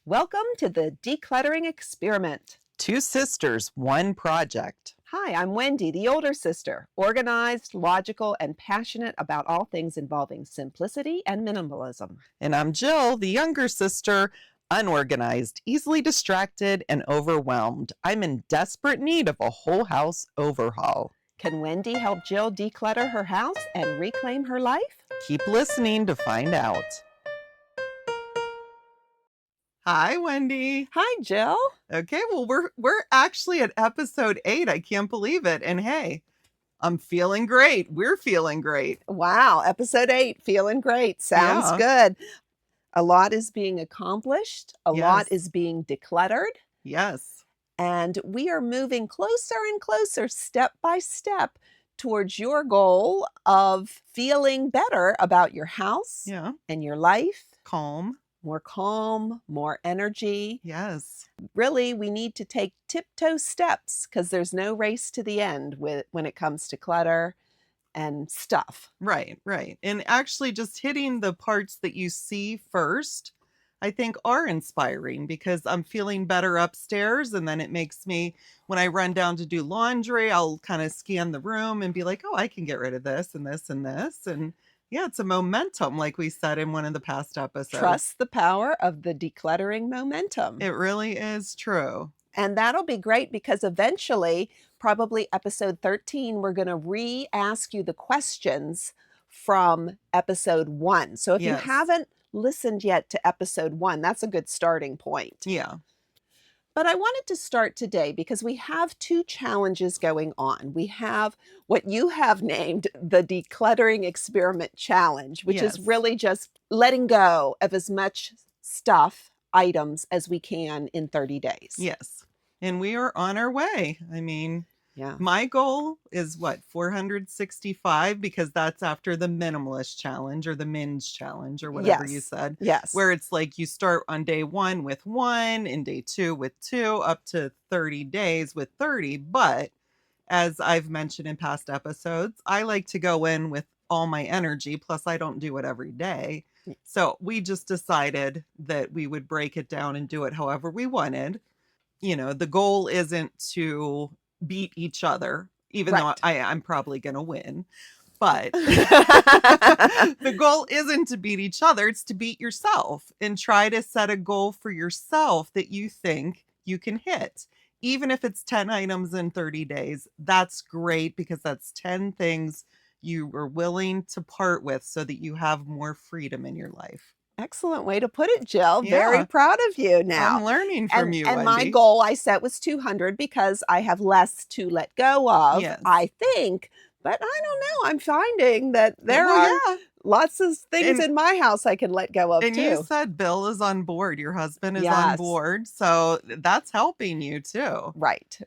Welcome to the Decluttering Experiment. Two sisters, one project. Hi, I'm Wendy, the older sister, organized, logical, and passionate about all things involving simplicity and minimalism. And I'm Jill, the younger sister, unorganized, easily distracted, and overwhelmed. I'm in desperate need of a whole house overhaul. Can Wendy help Jill declutter her house and reclaim her life? Keep listening to find out. Hi, Wendy. Hi, Jill. Okay, well, we're actually at episode 8. I can't believe it. And hey, I'm feeling great. We're feeling great. Wow, episode 8, feeling great. Sounds good. A lot is being accomplished. A lot is being decluttered. Yes. And we are moving closer and closer, step by step, towards your goal of feeling better about your house and your life. Calm, more energy. Yes. Really, we need to take tiptoe steps because there's no race to the end when it comes to clutter and stuff. Right. And actually just hitting the parts that you see first, I think are inspiring because I'm feeling better upstairs. And then it makes me, when I run down to do laundry, I'll kind of scan the room and be like, oh, I can get rid of this and this and this. And yeah, it's a momentum, like we said in one of the past episodes. Trust the power of the decluttering momentum. It really is true. And that'll be great because eventually, probably episode 13, we're going to re-ask you the questions from episode 1. So if you haven't listened yet to episode 1, that's a good starting point. Yeah. But I wanted to start today because we have 2 challenges going on. We have what you have named the Decluttering Experiment Challenge, which is really just letting go of as much stuff, items as we can in 30 days. Yes. And we are on our way. I mean, my goal is 465 because that's after the minimalist challenge or the minge challenge or whatever you said. Yes. Where it's like you start on day 1 with 1 and day 2 with 2 up to 30 days with 30. But as I've mentioned in past episodes, I like to go in with all my energy. Plus I don't do it every day. So we just decided that we would break it down and do it however we wanted. You know, the goal isn't to beat each other, even though I'm probably going to win. But the goal isn't to beat each other. It's to beat yourself and try to set a goal for yourself that you think you can hit. Even if it's 10 items in 30 days, that's great because that's 10 things you were willing to part with so that you have more freedom in your life. Excellent way to put it, Jill. Very proud of you now. I'm learning from you, And Wendy. my goal I set was 200 because I have less to let go of, I think. But I don't know. I'm finding that there are lots of things in my house I can let go of, and too. You said Bill is on board. Your husband is on board. So that's helping you, too. Right.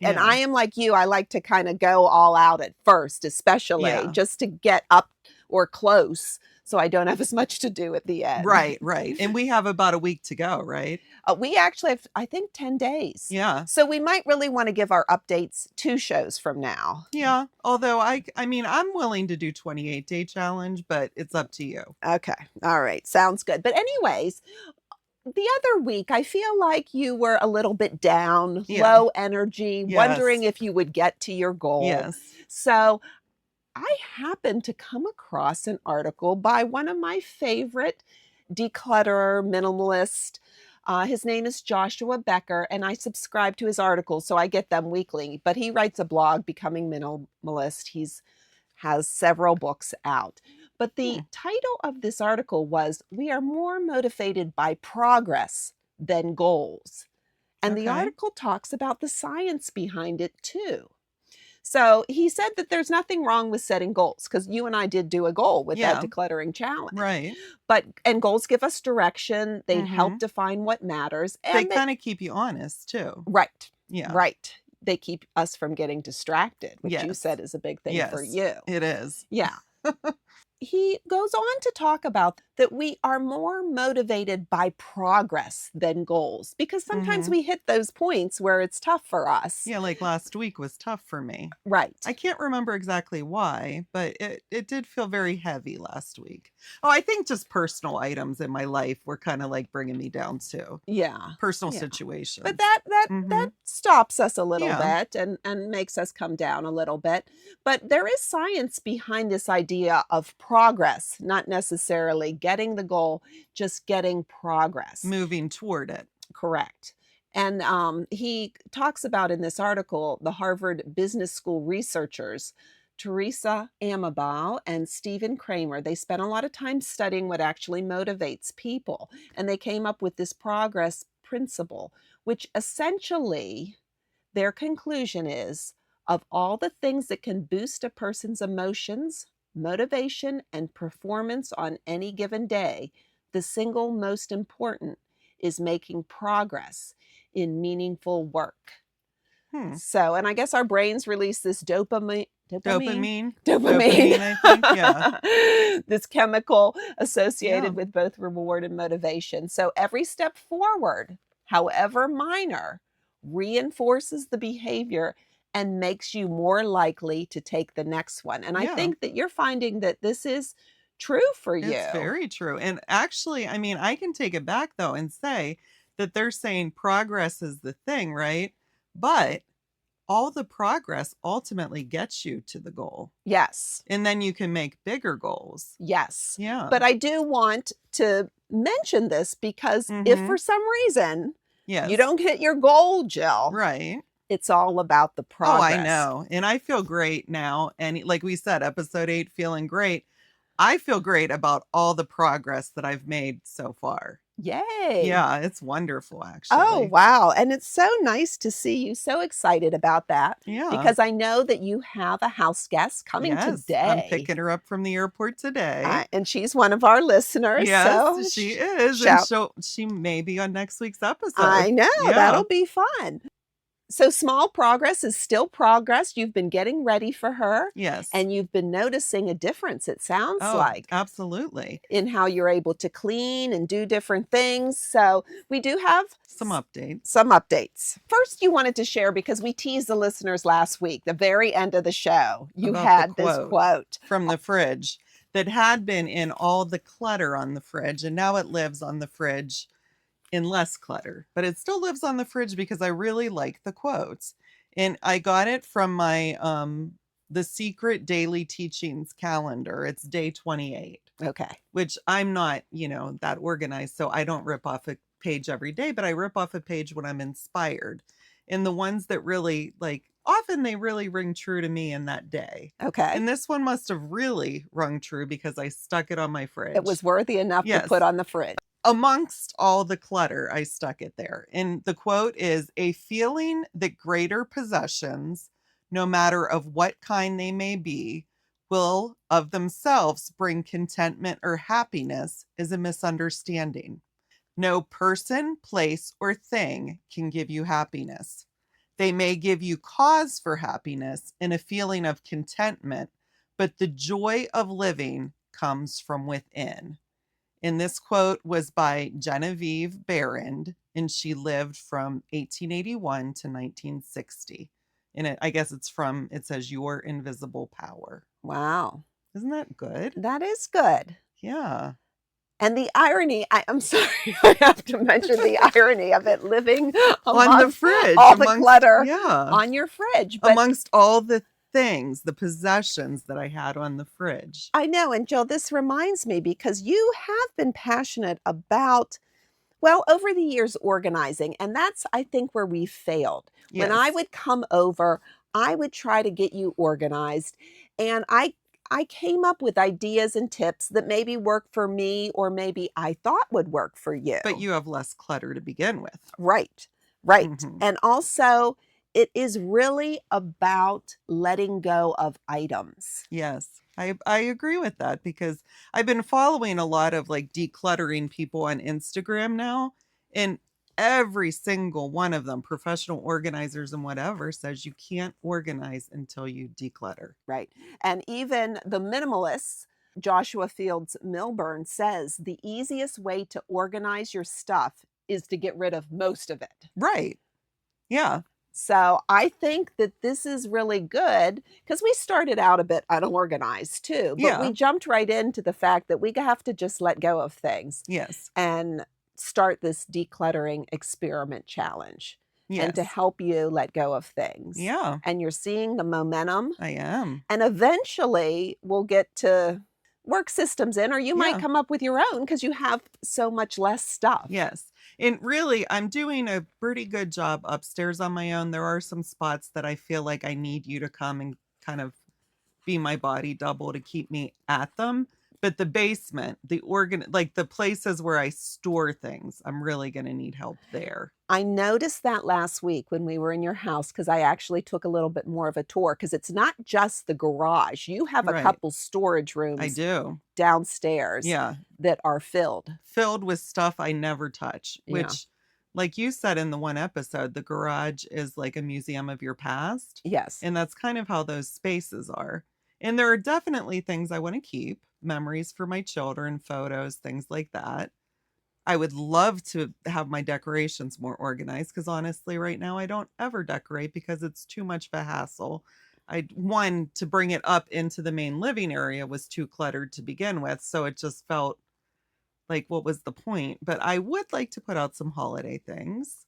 And I am like you. I like to kind of go all out at first, especially just to get up or close so I don't have as much to do at the end. Right. And we have about a week to go, right? We actually have, I think, 10 days. Yeah. So we might really want to give our updates 2 shows from now. Yeah. Although, I mean, I'm willing to do 28-day challenge, but it's up to you. Okay. All right. Sounds good. But anyways, the other week, I feel like you were a little bit down, low energy, wondering if you would get to your goal. Yes. So I happened to come across an article by one of my favorite declutterer, minimalist. His name is Joshua Becker, and I subscribe to his articles, so I get them weekly. But he writes a blog, Becoming Minimalist. Has several books out. But the title of this article was, "We are more motivated by progress than goals." And the article talks about the science behind it, too. So he said that there's nothing wrong with setting goals because you and I did do a goal with that decluttering challenge. Right. And goals give us direction. They help define what matters. And they kind of keep you honest too. Right. Yeah. Right. They keep us from getting distracted, which you said is a big thing for you. It is. Yeah. he goes on to talk about that we are more motivated by progress than goals because sometimes Mm-hmm. we hit those points where it's tough for us. Yeah, like last week was tough for me. Right. I can't remember exactly why, but it did feel very heavy last week. Oh, I think just personal items in my life were kind of like bringing me down too. Yeah. Personal Yeah. But situations. that Mm-hmm. stops us a little Yeah. bit and makes us come down a little bit. But there is science behind this idea of progress, not necessarily getting the goal, just getting progress. Moving toward it. Correct. And he talks about in this article the Harvard Business School researchers, Teresa Amabile and Stephen Kramer. They spent a lot of time studying what actually motivates people. And they came up with this progress principle, which essentially their conclusion is of all the things that can boost a person's emotions, motivation, and performance on any given day, the single most important is making progress in meaningful work. Hmm. So, and I guess our brains release this dopamine, Dopamine. dopamine, Dopamine, I think. Yeah. this chemical Yeah. associated with both reward and motivation. So, every step forward, however minor, reinforces the behavior and makes you more likely to take the next one. And I Yeah. think that you're finding that this is true for It's you. very true. And actually, I mean, I can take it back though and say that they're saying progress is the thing, right? But all the progress ultimately gets you to the goal. Yes. And then you can make bigger goals. Yes. Yeah. But I do want to mention this because if Mm-hmm. for some reason you Yes. don't hit your goal, Jill, Right. it's all about the Oh, I progress. know. And I feel great now. And like we said, episode 8, feeling great. I feel great about all the progress that I've made so far. Yay. Yeah, it's wonderful, Oh, actually. wow. And it's so nice to see you so excited about that Yeah. because I know that you have a house guest coming Yes, I'm today. picking her up from the airport today. And she's one of our listeners. Yes, So she is, and shout. she may be on next week's episode. I know Yeah. that'll be fun. So small progress is still progress. You've been getting ready for her Yes. and you've been noticing a difference, it sounds Oh, like, absolutely. in how you're able to clean and do different things. So we do have Some updates some updates. First, you wanted to share because we teased the listeners last week, the very end of the show, you about the had this quote quote. from the fridge that had been in all the clutter on the fridge, and now it lives on the fridge in less clutter, but it still lives on the fridge because I really like the quotes. And I got it from my the secret daily teachings calendar. It's day 28, Okay. which I'm not, that organized, so I don't rip off a page every day, but I rip off a page when I'm inspired. And the ones that really often they really ring true to me in that day. Okay. And this one must have really rung true because I stuck it on my fridge. It was worthy enough to Yes. put on the fridge. Amongst all the clutter, I stuck it there. And the quote is a feeling that greater possessions, no matter of what kind they may be, will of themselves bring contentment or happiness is a misunderstanding. No person, place, or thing can give you happiness. They may give you cause for happiness and a feeling of contentment, but the joy of living comes from within. And this quote was by Genevieve Barrand, and she lived from 1881 to 1960. And I guess it says Your Invisible Power. Wow. Isn't that good? That is good. Yeah. And the irony, I'm sorry, I have to mention the irony of it living On the amongst fridge. all the clutter Yeah. on your fridge. But Amongst all the things, the possessions that I had on the fridge. I know, and Jill, this reminds me because you have been passionate about, well, over the years organizing, and that's, I think, where we failed. When I Yes. would come over, I would try to get you organized, and I came up with ideas and tips that maybe work for me or maybe I thought would work for you. But you have less clutter to begin with. Right, right. Mhm. And also, it is really about letting go of items. Yes, I agree with that because I've been following a lot of decluttering people on Instagram now, and every single one of them, professional organizers and whatever, says you can't organize until you declutter. Right. And even the minimalists Joshua Fields Milburn says the easiest way to organize your stuff is to get rid of most of it. Right. Yeah. So I think that this is really good because we started out a bit unorganized too, but we Yeah. jumped right into the fact that we have to just let go of things Yes. and start this decluttering experiment challenge and to Yes. help you let go of things. Yeah. And you're seeing the momentum, I am. and eventually we'll get to work systems in, or you might Yeah. come up with your own because you have so much less stuff. Yes. And really, I'm doing a pretty good job upstairs on my own. There are some spots that I feel like I need you to come and kind of be my body double to keep me at them. But the basement, like the places where I store things, I'm really going to need help there. I noticed that last week when we were in your house because I actually took a little bit more of a tour because it's not just the garage. You have a Right. couple storage I rooms do. downstairs Yeah. that are filled. Filled with stuff I never touch, Yeah. which, like you said in the one episode, the garage is like a museum of your past. Yes. And that's kind of how those spaces are. And there are definitely things I want to keep, memories for my children, photos, things like that. I would love to have my decorations more organized because honestly, right now, I don't ever decorate because it's too much of a hassle. One, to bring it up into the main living area was too cluttered to begin with. So it just felt like, what was the point? But I would like to put out some holiday things.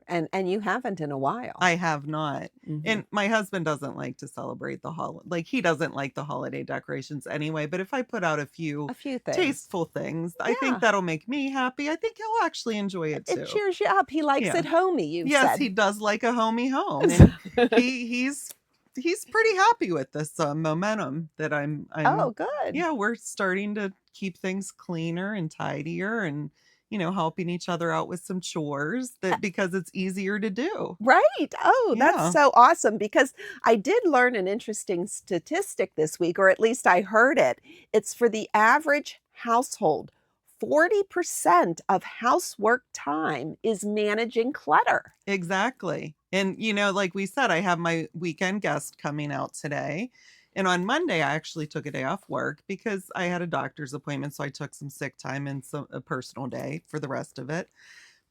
And you haven't in a while. I have not. Mhm. And my husband doesn't like to celebrate the holiday. Like, he doesn't like the holiday decorations anyway. But if I put out a few few things. tasteful things, I Yeah. think that'll make me happy. I think he'll actually enjoy it too. It cheers you up. He likes Yeah. it homey, you Yes, said. he does like a homey home. And he's pretty happy with this momentum that I'm Oh, good. yeah, we're starting to keep things cleaner and tidier and helping each other out with some chores because it's easier to do. Right. Oh, Yeah. that's so awesome because I did learn an interesting statistic this week, or at least I heard it. It's for the average household. 40% of housework time is managing clutter. Exactly. And like we said, I have my weekend guest coming out today. And on Monday, I actually took a day off work because I had a doctor's appointment. So I took some sick time and a personal day for the rest of it.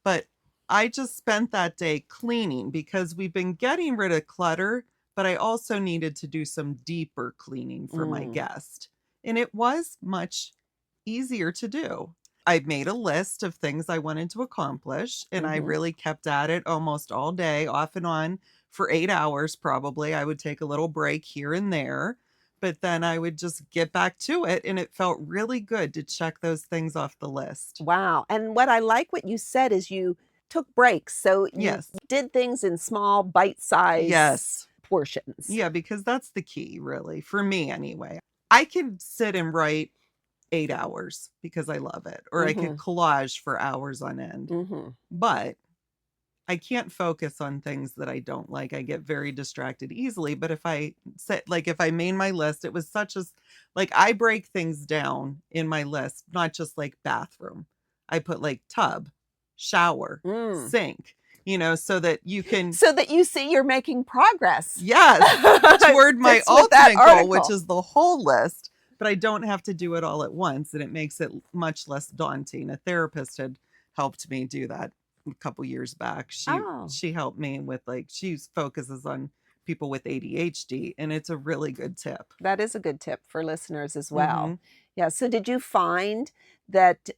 But I just spent that day cleaning because we've been getting rid of clutter, but I also needed to do some deeper cleaning for my guest. And it was much easier to do. I made a list of things I wanted to accomplish, and I really kept at it almost all day, off and on for 8 hours probably. I would take a little break here and there, but then I would just get back to it, and it felt really good to check those things off the list. Wow. And what I like what you said is you took breaks. So you Yes. did things in small bite-sized Yes. portions. Yeah, because that's the key, really, for me anyway. I could sit and write 8 hours because I love it, or I could collage for hours on end. But I can't focus on things that I don't like. I get very distracted easily. But if I made my list, it was such as like I break things down in my list, not just like bathroom. I put like tub, shower, sink, so that you can. So that you see you're making progress. Yes, toward my Fits with that ultimate goal, which article. is the whole list. But I don't have to do it all at once, and it makes it much less daunting. A therapist had helped me do that a couple years back. She helped me with she focuses on people with ADHD, and it's a really good tip. That is a good tip for listeners as well. Yeah. So did you find that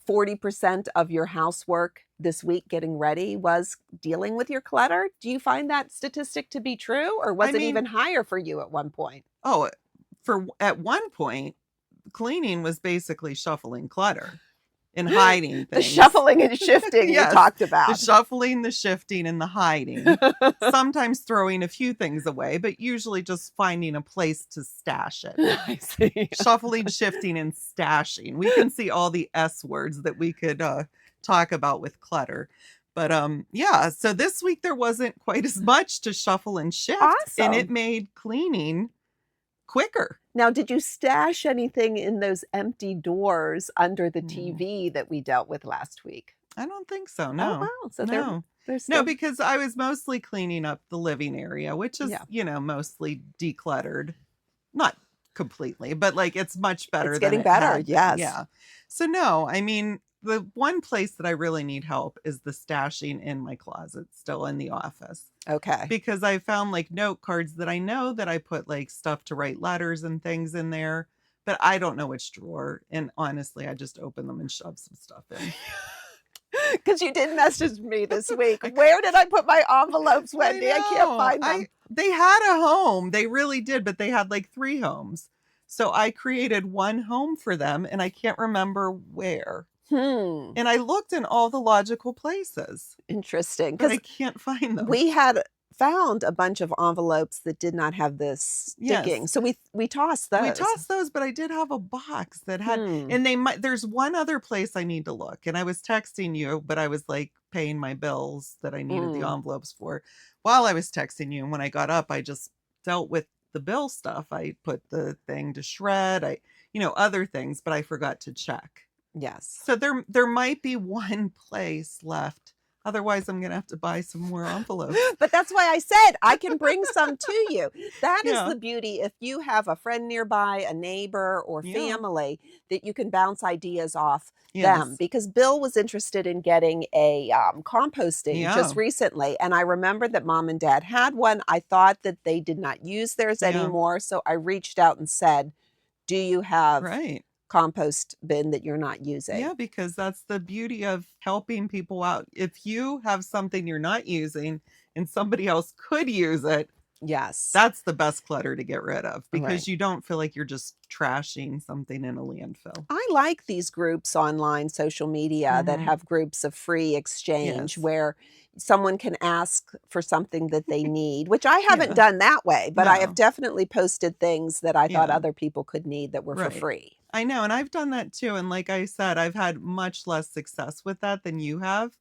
40% of your housework this week getting ready was dealing with your clutter? Do you find that statistic to be true, or was it even higher for you at one point? Oh, at one point, cleaning was basically shuffling clutter and hiding things. The shuffling and shifting Yes, you talked about. The shuffling, the shifting, and the hiding. Sometimes throwing a few things away, but usually just finding a place to stash it. I see. Shuffling, shifting, and stashing. We can see all the S words that we could talk about with clutter. But yeah, so this week there wasn't quite as much to shuffle and shift. Awesome. And it made cleaning quicker. Now, did you stash anything in those empty doors under the TV that we dealt with last week? I don't think so. No. Oh, wow. So no. there's No, because I was mostly cleaning up the living area, which is, mostly decluttered. Not completely, but like it's much better It's than getting it better. had been. Yes. Yeah. So no, I mean, the one place that I really need help is the stashing in my closet still in the office. Okay. Because I found like note cards that I know that I put like stuff to write letters and things in there, but I don't know which drawer. And honestly, I just open them and shove some stuff in. Because you did message me this week. I- Where did I put my envelopes, Wendy? I can't know. find them. They had a home. They really did, but they had like 3 homes. So I created one home for them and I can't remember where. Hmm. And I looked in all the logical places, Interesting. but I Because can't find them. we had found a bunch of envelopes that did not have this sticking. Yes. So we tossed those. We tossed those, but I did have a box that had, Hmm. and they might, there's one other place I need to look. And I was texting you, but I was like paying my bills that I needed the envelopes for while I was texting you. And when I got up, I just dealt with the bill stuff. I put the thing to shred, other things, but I forgot to check. Yes. So there might be one place left. Otherwise, I'm going to have to buy some more envelopes. But that's why I said I can bring some to you. That is Yeah. the beauty. If you have a friend nearby, a neighbor or Yeah. family, that you can bounce ideas off Yes. them. Because Bill was interested in getting a composting just Yeah. recently. And I remember that Mom and Dad had one. I thought that they did not use theirs Yeah. anymore. So I reached out and said, do you have Right. compost bin that you're not using? Yeah, because that's the beauty of helping people out. If you have something you're not using and somebody else could use it, Yes. that's the best clutter to get rid of, because Right. you don't feel like you're just trashing something in a landfill. I like these groups online, social media, that have groups of free exchange Yes. where someone can ask for something that they need, which I haven't Yeah. done that way, but I No. have definitely posted things that I thought Yeah. other people could need that were for Right. free. I know, and I've done that too. And like I said, I've had much less success with that than you have.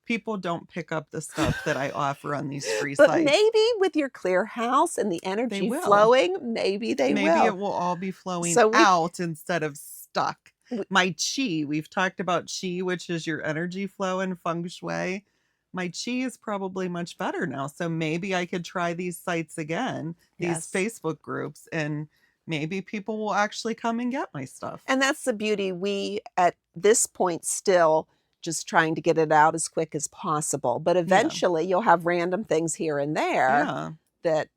People don't pick up the stuff that I offer on these free But sites. maybe with your clear house and the They energy will. flowing, maybe they Maybe will. it will all be flowing So out instead of stuck. we- My chi, we've talked about chi, which is your energy flow in feng shui. My chi is probably much better now. So maybe I could try these sites again, these Yes. Facebook groups, and maybe people will actually come and get my stuff. And that's the beauty. We, at this point, still just trying to get it out as quick as possible. But eventually, you'll have random things here and there Yeah. that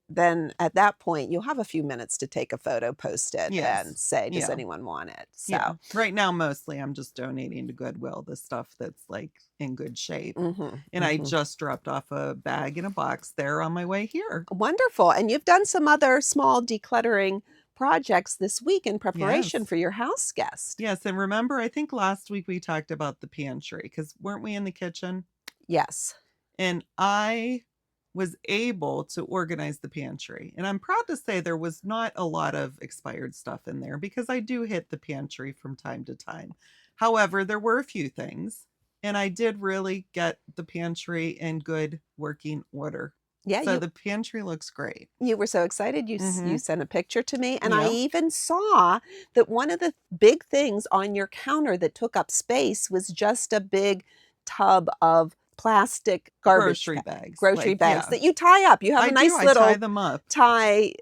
then at that point, you'll have a few minutes to take a photo, post it, Yes. and say, does Yeah. anyone want it? So, Yeah. Right now, mostly I'm just donating to Goodwill, the stuff that's like in good shape. And I just dropped off a bag in a box there on my way here. Wonderful. And you've done some other small decluttering projects this week in preparation Yes. for your house guest. Yes. And remember, I think last week we talked about the pantry, because weren't we in the kitchen? Yes. And I was able to organize the pantry. And I'm proud to say there was not a lot of expired stuff in there, because I do hit the pantry from time to time. However, there were a few things, and I did really get the pantry in good working order. Yeah, So the pantry looks great. you were so excited. You sent a picture to me. And I Yep. even saw that one of the big things on your counter that took up space was just a big tub of plastic garbage Grocery bags. that you tie up. You have I a nice do. I little tie them up.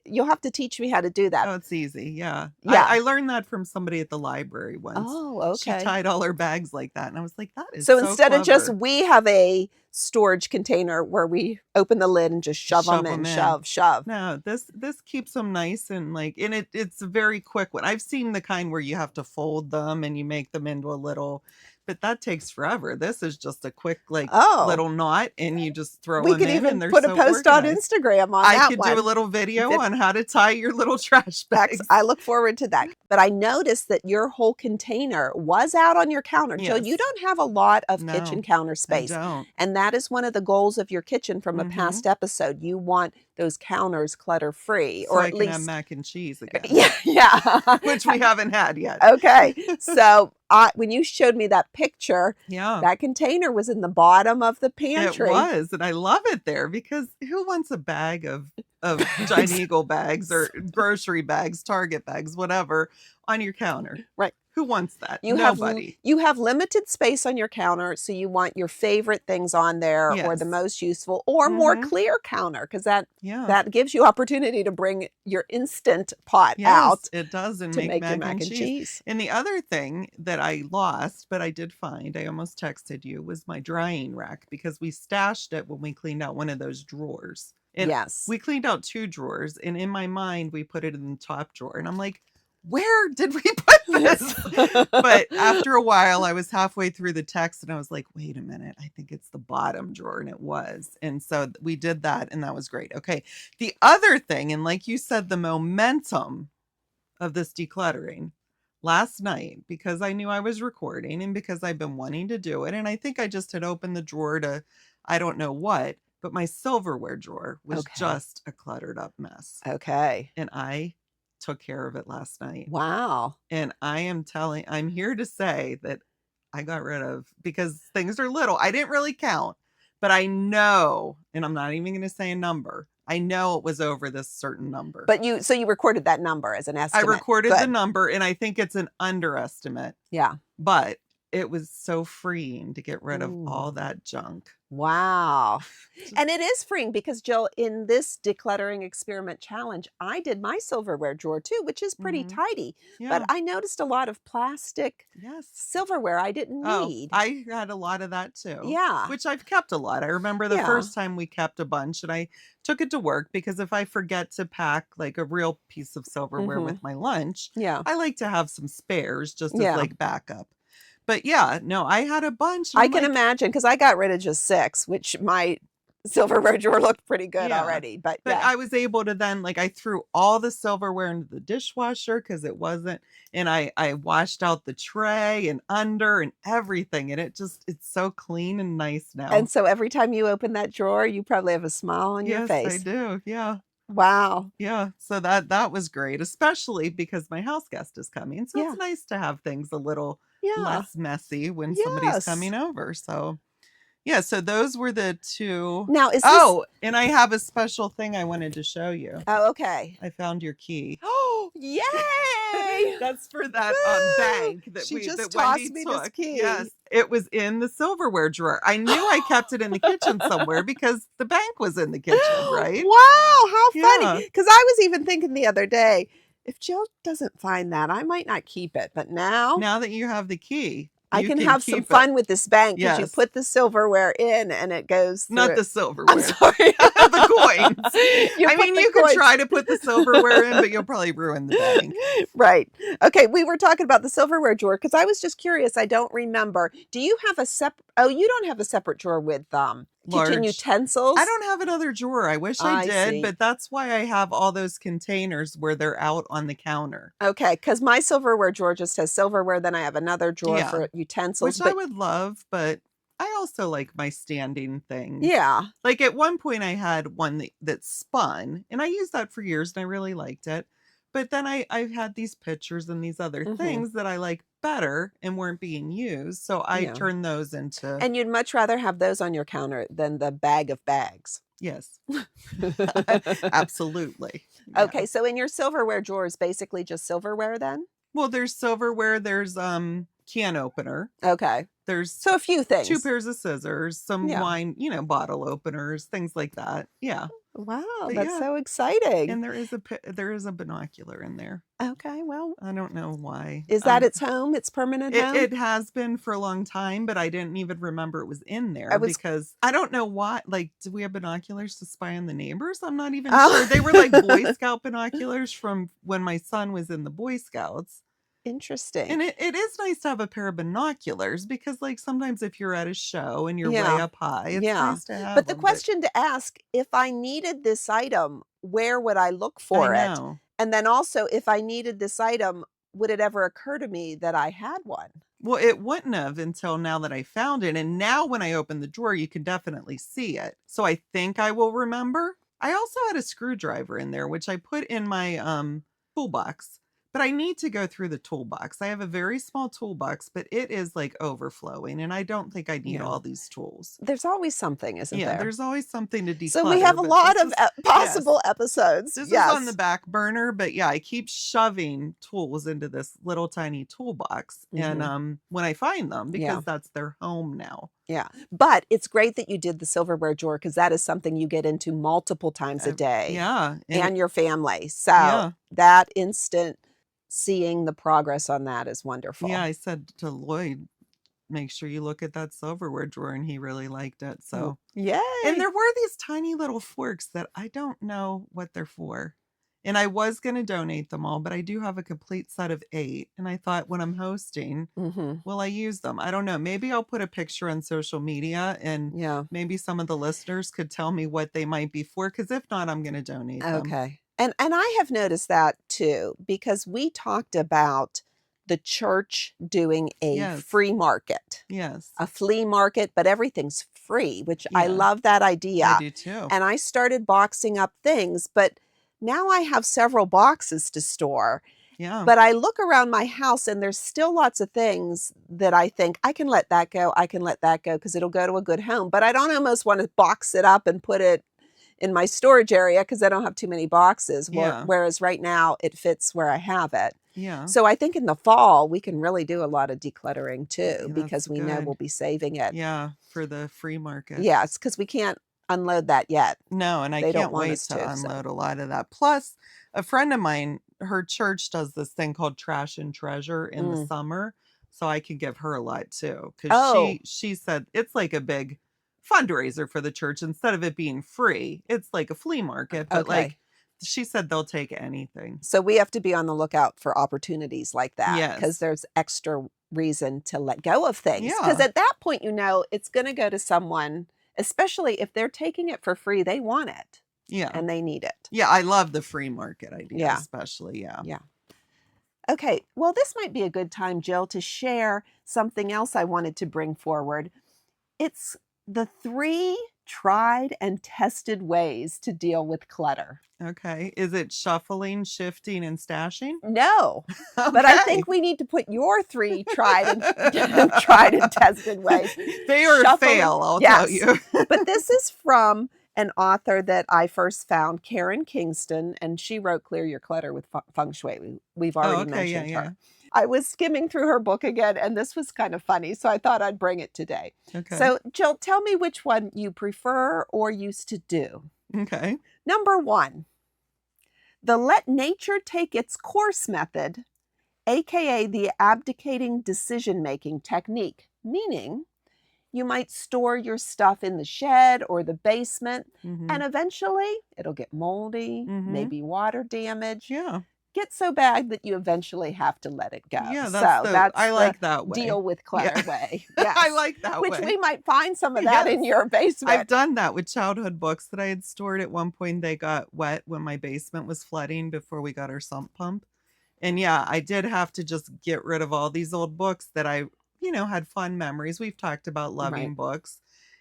You'll have to teach me how to do that. Oh, it's easy. Yeah. Yeah. I learned that from somebody at the library once. Oh, She okay. tied all her bags like that. And I was like, that is So so instead of just, clever. we have a storage container where we open the lid and just shove them in, shove. No, this keeps them nice, and like, and it's a very quick one. I've seen the kind where you have to fold them and you make them into a little, but that takes forever. This is just a quick little knot, and you just throw We them could in, even and they're put a so post organized. on Instagram on I that could one. do a little video on how to tie your little trash bags. I look forward to that. But I noticed that your whole container was out on your counter. Jill, you Yes. don't have a lot of No, kitchen counter I space. don't. And that is one of the goals of your kitchen from a past episode. You want those counters clutter free, So or I at can least have mac and cheese again. yeah. Which we haven't had yet. Okay. So when you showed me that picture, Yeah. that container was in the bottom of the It pantry. was, and I love it there, because who wants a bag of of Giant Eagle bags or grocery bags, Target bags, whatever, on your counter. Right. Who wants that? You Nobody. you have limited space on your counter, so you want your favorite things on there or the Yes. most useful or more clear counter because Yeah. that gives you opportunity to bring your instant pot Yes, out it does, and to make make your mac and cheese. And the other thing that I lost, but I did find, I almost texted you, was my drying rack because we stashed it when we cleaned out one of those drawers. And Yes. we cleaned out 2 drawers, and in my mind, we put it in the top drawer. And I'm like, where did we put this? But after a while, I was halfway through the text and I was like, wait a minute, I think it's the bottom drawer. And it was. And so we did that, and that was great. Okay. The other thing, and like you said, the momentum of this decluttering last night, because I knew I was recording and because I've been wanting to do it. And I think I just had opened the drawer to, I don't know what, but my silverware drawer was just a cluttered up mess. Okay. And I took care of it last night. Wow. And I'm here to say that I got rid of, because things are little. I didn't really count, but I know, and I'm not even going to say a number. I know it was over this certain number. But you recorded that number as an estimate. I recorded the number, and I think it's an underestimate. Yeah. But it was so freeing to get rid of all that junk. Wow. And it is freeing because, Jill, in this decluttering experiment challenge, I did my silverware drawer too, which is pretty tidy. Yeah. But I noticed a lot of plastic silverware I didn't need. I had a lot of that too. Yeah. Which I've kept a lot. I remember the first time we kept a bunch, and I took it to work because if I forget to pack like a real piece of silverware with my lunch, I like to have some spares just as like backup. But yeah, no, I had a bunch. I can imagine because I got rid of just 6, which my silverware drawer looked pretty good already. But I was able to then, like, I threw all the silverware into the dishwasher because it wasn't, and I washed out the tray and under and everything, and it's so clean and nice now. And so every time you open that drawer, you probably have a smile on your face. Yes, I do. Yeah. Wow. Yeah. So that was great, especially because my house guest is coming. So it's nice to have things a little less messy when somebody's coming over. So yeah, so those were the 2. Now is and I have a special thing I wanted to show you. Oh, okay. I found your key. Oh, yay! That's for that bank that that Wendy tossed me took. this key. Yes, it was in the silverware drawer. I knew I kept it in the kitchen somewhere because the bank was in the kitchen, right? Wow, how funny! Because I was even thinking the other day, if Jill doesn't find that, I might not keep it. But now that you have the key, I can have some fun with this bank because you put the silverware in and it goes through. Not the silverware. I'm sorry. The coins. You could try to put the silverware in, but you'll probably ruin the bank. Right. Okay, we were talking about the silverware drawer because I was just curious. I don't remember. Do you have a separate? Oh, you don't have a separate drawer with kitchen utensils? I don't have another drawer. I wish I did, but that's why I have all those containers where they're out on the counter. Okay, because my silverware drawer just has silverware. Then I have another drawer for utensils. Which I would love, but I also like my standing things. Yeah. Like at one point I had one that spun, and I used that for years and I really liked it. But then I've had these pictures and these other things that I like better and weren't being used. So I turned those into... And you'd much rather have those on your counter than the bag of bags. Yes. Absolutely. Okay, so in your silverware drawer is basically just silverware then? Well, there's silverware, there's can opener. Okay. There's a few things. 2 pairs of scissors, some wine, bottle openers, things like that. Yeah. Wow, that's so exciting. And there is a binocular in there. Okay, well, I don't know why. Is that its home? Its permanent home? It has been for a long time, but I didn't even remember it was in there because I don't know why. Like, do we have binoculars to spy on the neighbors? I'm not even sure. They were like Boy Scout binoculars from when my son was in the Boy Scouts. Interesting. And it is nice to have a pair of binoculars because, like, sometimes if you're at a show and you're way up high, it's nice to have But the question to ask, if I needed this item, where would I look for it? And then also, if I needed this item, would it ever occur to me that I had one? Well, it wouldn't have until now that I found it. And now when I open the drawer, you can definitely see it. So I think I will remember. I also had a screwdriver in there, which I put in my toolbox. But I need to go through the toolbox. I have a very small toolbox, but it is like overflowing, and I don't think I need Yeah. all these tools. There's always something, isn't Yeah, there? there's always something to declutter. So we have a but lot this of is- possible yes. episodes. This Yes. is on the back burner, but yeah, I keep shoving tools into this little tiny toolbox. And when I find them, because that's their home now. Yeah. But it's great that you did the silverware drawer, because that is something you get into multiple times a day. Yeah. And your family. So that instant seeing the progress on that is wonderful. Yeah, I said to Lloyd, make sure you look at that silverware drawer, and he really liked it. So yay. And there were these tiny little forks that I don't know what they're for. And I was going to donate them all, but I do have a complete set of 8. And I thought, when I'm hosting, will I use them? I don't know. Maybe I'll put a picture on social media, and maybe some of the listeners could tell me what they might be for. Because if not, I'm going to donate them. Okay. And I have noticed that too, because we talked about the church doing a free market. Yes. A flea market, but everything's free, which I love that idea. I do too. And I started boxing up things, but now I have several boxes to store. Yeah. But I look around my house, and there's still lots of things that I think I can let that go. I can let that go because it'll go to a good home. But I don't almost want to box it up and put it in my storage area because I don't have too many boxes. Whereas right now it fits where I have it. Yeah. So I think in the fall we can really do a lot of decluttering too, because we know we'll be saving it. Yeah, for the free market. Yeah, it's because we can't unload that yet. No, and I can't wait to unload a lot of that. Plus, a friend of mine, her church does this thing called Trash and Treasure in the summer. So I could give her a lot too. Because she said it's like a big fundraiser for the church. Instead of it being free, it's like a flea market. But like she said, they'll take anything. So we have to be on the lookout for opportunities like that. Yes. Because there's extra reason to let go of things. Because at that point, it's going to go to someone, especially if they're taking it for free, they want it. Yeah. And they need it. Yeah, I love the free market idea, especially. Yeah. Okay, well, this might be a good time, Jill, to share something else I wanted to bring forward. It's the 3 tried and tested ways to deal with clutter. Okay. Is it shuffling, shifting, and stashing? No. But I think we need to put your 3 tried and tested ways. They are a fail, I'll tell you. But this is from an author that I first found, Karen Kingston, and she wrote Clear Your Clutter with Feng Shui. We've already mentioned her. I was skimming through her book again, and this was kind of funny, so I thought I'd bring it today. Okay. So, Jill, tell me which one you prefer or used to do. Okay. Number 1, the let nature take its course method, aka the abdicating decision-making technique, meaning you might store your stuff in the shed or the basement, and eventually it'll get moldy, maybe water damage. Yeah. Get so bad that you eventually have to let it go. Yeah, that's I like that way. Deal with clutter way. Yes. I like that Which way. we might find some of that in your basement. I've done that with childhood books that I had stored. At one point, they got wet when my basement was flooding before we got our sump pump. And yeah, I did have to just get rid of all these old books that I, had fun memories. We've talked about loving books,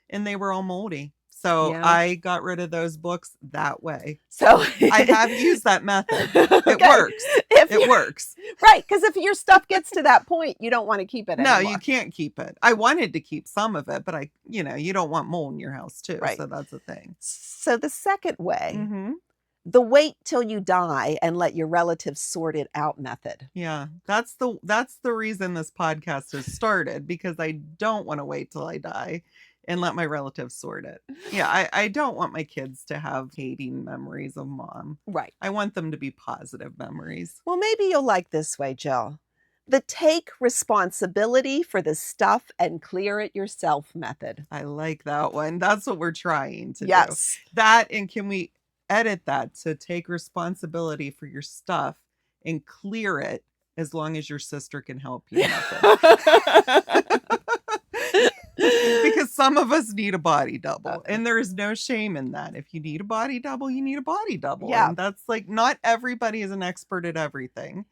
and they were all moldy. So I got rid of those books that way. So I have used that method. It works. It works. Right. Because if your stuff gets to that point, you don't want to keep it anymore. No, you can't keep it. I wanted to keep some of it, but you don't want mold in your house too. Right. So that's the thing. So the second way, the wait till you die and let your relatives sort it out method. Yeah. That's the reason this podcast has started, because I don't want to wait till I die and let my relatives sort it. Yeah, I don't want my kids to have hating memories of mom. Right. I want them to be positive memories. Well, maybe you'll like this way, Jill. The take responsibility for the stuff and clear it yourself method. I like that one. That's what we're trying to do. Yes. That, and can we edit that to take responsibility for your stuff and clear it as long as your sister can help you method. Because some of us need a body double, and there is no shame in that. If you need a body double, you need a body double. Yeah. And that's like, not everybody is an expert at everything.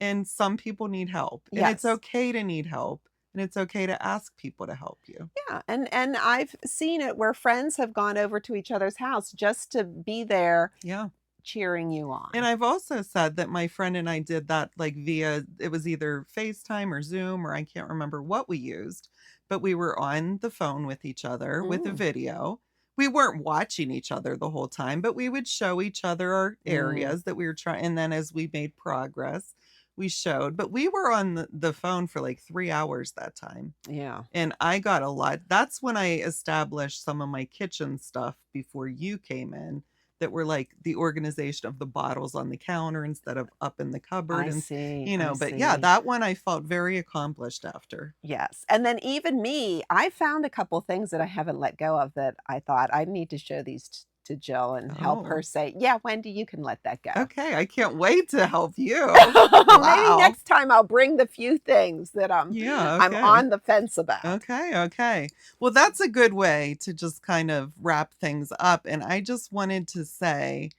And some people need help. And it's okay to need help. And it's okay to ask people to help you. Yeah. And I've seen it where friends have gone over to each other's house just to be there. Yeah. cheering you on. And I've also said that my friend and I did that like via, it was either FaceTime or Zoom, or I can't remember what we used, but we were on the phone with each other with a video. We weren't watching each other the whole time, but we would show each other our areas that we were trying. And then as we made progress, we showed, but we were on the phone for like 3 hours that time. Yeah. And I got a lot. That's when I established some of my kitchen stuff before you came in, that were like the organization of the bottles on the counter instead of up in the cupboard. I And, see. you know, I but yeah, see. that one I felt very accomplished after. Yes. And then even me, I found a couple things that I haven't let go of that I thought I need to show these to Jill and help her Oh, say, yeah, Wendy, you can let that go. okay. I can't wait to help you. Maybe Wow. next time I'll bring the few things that Yeah, I'm okay. on the fence about. Okay. Well, that's a good way to just kind of wrap things up. And I just wanted to say,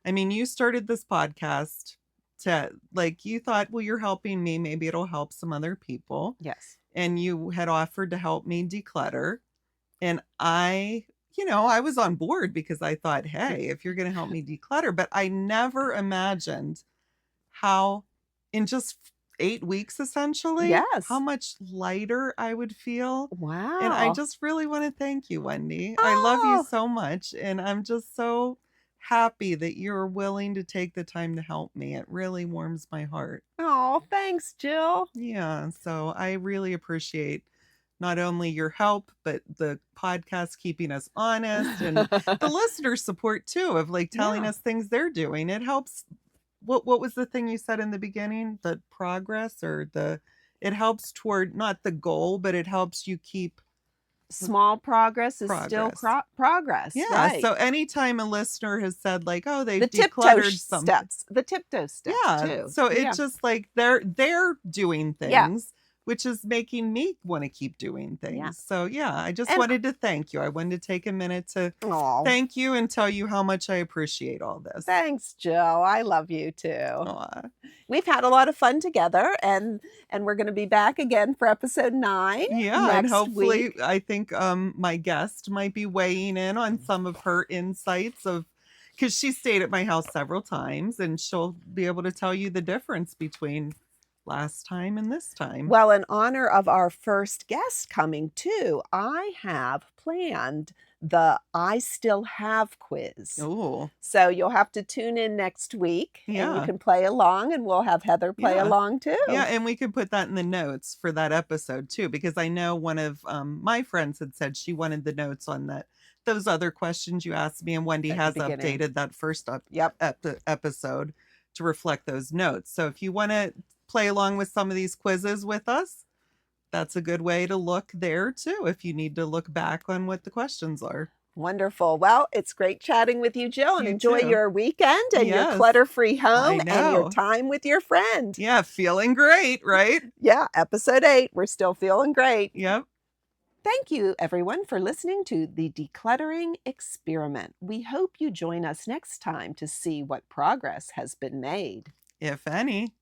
I mean, you started this podcast to, like, you thought, well, you're helping me. Maybe it'll help some other people. Yes. And you had offered to help me declutter. And I, I was on board because I thought, hey, if you're going to help me declutter, but I never imagined how in just 8 weeks, essentially, Yes. how much lighter I would feel. Wow. And I just really want to thank you, Wendy. I love you Oh. so much. And I'm just so happy that you're willing to take the time to help me. It really warms my heart. Oh, thanks, Jill. Yeah. So I really appreciate not only your help, but the podcast keeping us honest, and the listener support too, of like telling Yeah. us things they're doing. It helps. What was the thing you said in the beginning? The progress, or it helps toward not the goal, but it helps you keep Small progress is still progress. progress. Yeah. Right. So anytime a listener has said like, oh, they've The tiptoe decluttered something. steps. The tiptoe steps Yeah. too. So Yeah. it's just like they're doing Yeah. things, which is making me want to keep doing things. Yeah. So yeah, I just And wanted to thank you. I wanted to take a minute to oh, thank you and tell you how much I appreciate all this. thanks, Jill. I love you too. Aw. We've had a lot of fun together, and we're going to be back again for episode 9 Yeah, and next hopefully week. I think my guest might be weighing in on some of her insights of, because she stayed at my house several times, and she'll be able to tell you the difference between last time and this time. Well, in honor of our first guest coming too, I have planned the I Still Have quiz. Oh, So you'll have to tune in next week, and you Yeah. can play along, and we'll have Heather play Yeah. along too. yeah, and we could put that in the notes for that episode too, because I know one of my friends had said she wanted the notes on those other questions you asked me, and Wendy At the has beginning. updated that first Yep. episode to reflect those notes. So if you want to play along with some of these quizzes with us, that's a good way to look there too, if you need to look back on what the questions are. Wonderful. Well, it's great chatting with you, Jill, and You enjoy too. your weekend and your Yes. clutter-free home I and your know. time with your friend. Yeah, feeling great, right? Yeah, episode 8. We're still feeling great. Yep. Thank you, everyone, for listening to the Decluttering Experiment. We hope you join us next time to see what progress has been made. If any.